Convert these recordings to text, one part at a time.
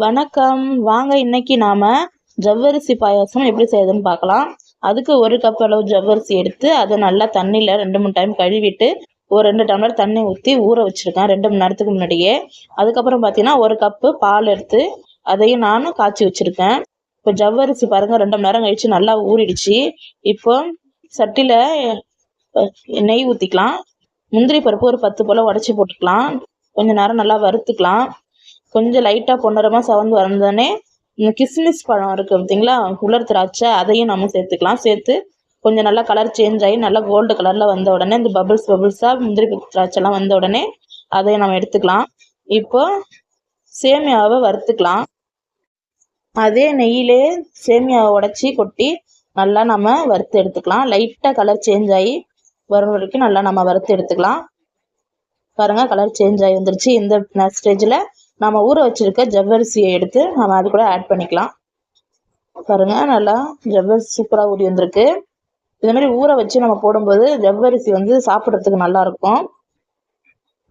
வணக்கம். வாங்க இன்னைக்கு நாம ஜவ்வரிசி பாயாசம் எப்படி செய்யுதுன்னு பார்க்கலாம். அதுக்கு 1 கப் அளவு ஜவ்வரிசி எடுத்து அதை நல்லா தண்ணியில் 2-3 டைம் கழுவிட்டு ஒரு 2 டம்ளர் தண்ணி ஊற்றி ஊற வச்சுருக்கேன் 2 மணி நேரத்துக்கு முன்னாடியே. அதுக்கப்புறம் பார்த்தீங்கன்னா 1 கப்பு பால் எடுத்து அதையும் நானும் காய்ச்சி வச்சுருக்கேன். இப்போ ஜவ்வரிசி பாருங்கள் 2 மணி நேரம் கழித்து நல்லா ஊறிடுச்சு. இப்போ சட்டியில் நெய் ஊற்றிக்கலாம். முந்திரி பருப்பு ஒரு 10 போல் உடச்சி போட்டுக்கலாம். கொஞ்சம் நேரம் நல்லா வறுத்துக்கலாம். கொஞ்சம் லைட்டாக பொன்னிறமாக செவந்து வந்தோடனே இந்த கிஸ்மிஸ் பழம் இருக்குது பார்த்தீங்களா, உலர் திராட்சை, அதையும் நம்ம சேர்த்துக்கலாம். சேர்த்து கொஞ்சம் நல்லா கலர் சேஞ்ச் ஆகி நல்லா கோல்டு கலரில் வந்த உடனே இந்த பபுள்ஸாக முந்திரி திராட்சைலாம் வந்த உடனே அதையும் நம்ம எடுத்துக்கலாம். இப்போ சேமியாவை வறுத்துக்கலாம். அதே நெய்யிலே சேமியாவை உடச்சி கொட்டி நல்லா நம்ம வறுத்து எடுத்துக்கலாம். லைட்டாக கலர் சேஞ்ச் ஆகி வரும் வரைக்கும் நல்லா நம்ம வறுத்து எடுத்துக்கலாம். பாருங்கள், கலர் சேஞ்ச் ஆகி வந்துருச்சு. இந்த ஸ்டேஜில் நம்ம ஊற வச்சுருக்க ஜவ்வரிசியை எடுத்து நம்ம அது கூட ஆட் பண்ணிக்கலாம். பாருங்கள், நல்லா ஜவ்வரிசி சூப்பராக ஊறி வந்திருக்கு. இதேமாதிரி ஊற வச்சு நம்ம போடும்போது ஜவ்வரிசி சாப்பிட்றதுக்கு நல்லாயிருக்கும்.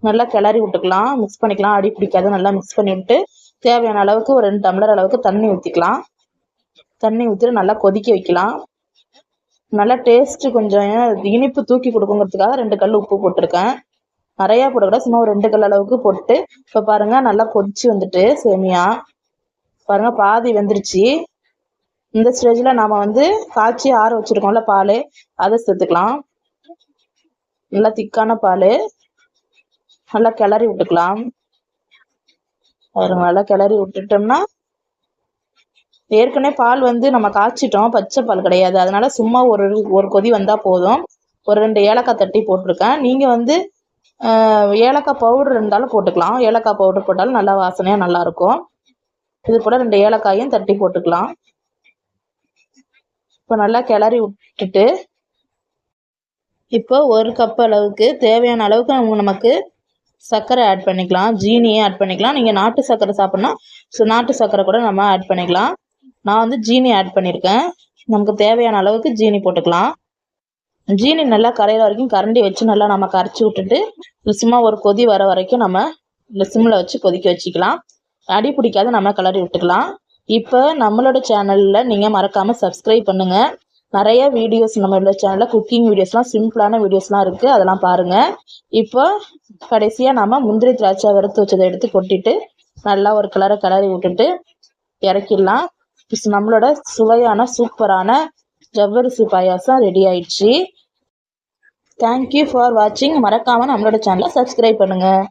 நல்லா கிளறி விட்டுக்கலாம், மிக்ஸ் பண்ணிக்கலாம். அடி பிடிக்காத நல்லா மிக்ஸ் பண்ணி விட்டு தேவையான அளவுக்கு ஒரு 2 டம்ளர் அளவுக்கு தண்ணி ஊற்றிக்கலாம். தண்ணி ஊற்றிட்டு நல்லா கொதிக்க வைக்கலாம். நல்லா டேஸ்ட்டு கொஞ்சம் இனிப்பு தூக்கி கொடுக்குங்கிறதுக்காக 2 கல் உப்பு போட்டிருக்கேன். நிறையா போடக்கூடாது, சும்மா ஒரு 2 கல் அளவுக்கு போட்டு இப்போ பாருங்கள் நல்லா கொதிச்சு வந்துட்டு சேமியா பாருங்கள் பாதி வெந்துருச்சு. இந்த ஸ்டேஜில் நாம் காய்ச்சி ஆற வச்சுருக்கோம்ல பால், அதை சேர்த்துக்கலாம். நல்லா திக்கான பால் நல்லா கிளறி விட்டுக்கலாம். நல்லா கிளறி விட்டுட்டோம்னா ஏற்கனவே பால் நம்ம காய்ச்சிட்டோம், பச்சை பால் கிடையாது. அதனால சும்மா ஒரு கொதி வந்தால் போதும். ஒரு 2 ஏலக்காய் தட்டி போட்டிருக்கேன். நீங்கள் ஏலக்காய் பவுடர் இருந்தாலும் போட்டுக்கலாம். ஏலக்காய் பவுடர் போட்டாலும் நல்லா வாசனையாக நல்லாயிருக்கும். இது போல் 2 ஏலக்காயும் தட்டி போட்டுக்கலாம். இப்போ நல்லா கிளறி விட்டுட்டு இப்போ 1 கப் அளவுக்கு தேவையான அளவுக்கு நமக்கு சர்க்கரை ஆட் பண்ணிக்கலாம். ஜீனியை ஆட் பண்ணிக்கலாம். நீங்கள் நாட்டு சர்க்கரை சாப்பிட்னா நாட்டு சர்க்கரை கூட நம்ம ஆட் பண்ணிக்கலாம். நான் ஜீனி ஆட் பண்ணியிருக்கேன். நமக்கு தேவையான அளவுக்கு ஜீனி போட்டுக்கலாம். ஜீனி நல்லா கரையிற வரைக்கும் கரண்டி வச்சு நல்லா நம்ம கரைச்சி விட்டுட்டு சும்மா ஒரு கொதி வர வரைக்கும் நம்ம இல்லை சிம்மில் வச்சு கொதிக்க வச்சுக்கலாம். அடி பிடிக்காத நம்ம கிளறி விட்டுக்கலாம். இப்போ நம்மளோட சேனலில் நீங்கள் மறக்காமல் சப்ஸ்கிரைப் பண்ணுங்கள். நிறைய வீடியோஸ் நம்மளோட சேனலில் குக்கிங் வீடியோஸ்லாம் சிம்பிளான வீடியோஸ்லாம் இருக்குது, அதெல்லாம் பாருங்கள். இப்போ கடைசியாக நம்ம முந்திரி திராட்சை வறுத்து வச்சதை எடுத்து கொட்டிட்டு நல்லா ஒரு கிளறி விட்டுட்டு இறக்கிடலாம். நம்மளோட சுவையான சூப்பரான ஜவ்வரிசி பாயாசம் ரெடி ஆயிடுச்சு. தேங்க்யூ ஃபார் வாட்சிங். மறக்காமல் நம்மளோட சேனலை சப்ஸ்கிரைப் பண்ணுங்கள்.